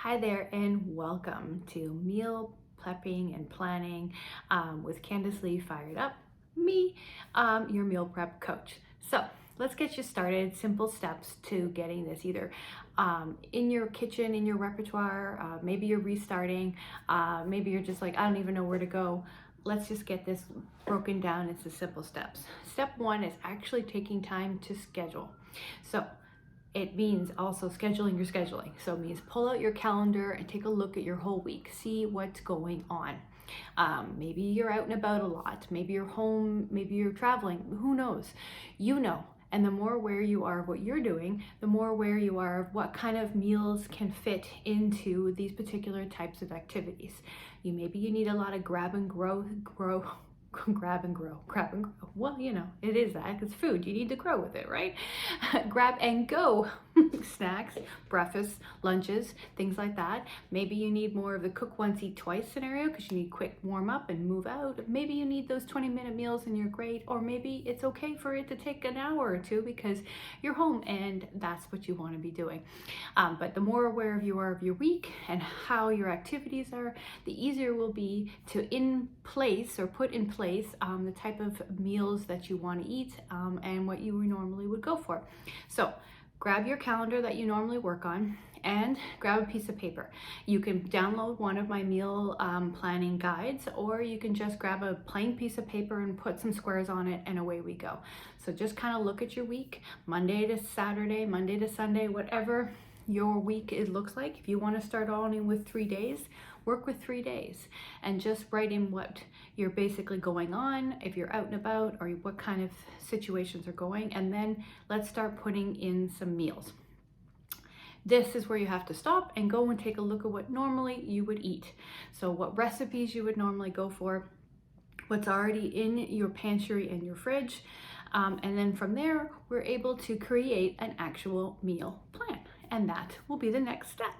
Hi there and welcome to Meal Prepping and Planning with Candace Lee Fired Up, me, your meal prep coach. So let's get you started. Simple steps to getting this either in your kitchen, in your repertoire, maybe you're restarting, maybe you're just like, I don't even know where to go. Let's just get this broken down into simple steps. Step one is actually taking time to schedule. So it means also scheduling your scheduling. So it means pull out your calendar and take a look at your whole week. See what's going on. Maybe you're out and about a lot. Maybe you're home. Maybe you're traveling. Who knows? You know. And the more aware you are of what you're doing, the more aware you are of what kind of meals can fit into these particular types of activities. Maybe you need a lot of grab and grow. Well, you know, it is that. It's food. You need to grow with it, right? Grab and go snacks, breakfast, lunches, things like that. Maybe you need more of the cook once, eat twice scenario because you need quick warm up and move out. Maybe you need those 20-minute meals and you're great. Or maybe it's okay for it to take an hour or two because you're home and that's what you want to be doing. But the more aware you are of your week and how your activities are, the easier it will be to put in place the type of meals that you want to eat and what you normally would go for. So grab your calendar that you normally work on and grab a piece of paper. You can download one of my meal planning guides, or you can just grab a plain piece of paper and put some squares on it and away we go. So just kind of look at your week, Monday to Saturday, Monday to Sunday, whatever your week looks like. If you want to start only with 3 days, work with 3 days and just write in what you're basically going on, if you're out and about, or what kind of situations are going, and then let's start putting in some meals. This is where you have to stop and go and take a look at what normally you would eat. So what recipes you would normally go for, what's already in your pantry and your fridge, and then from there, we're able to create an actual meal plan. And that will be the next step.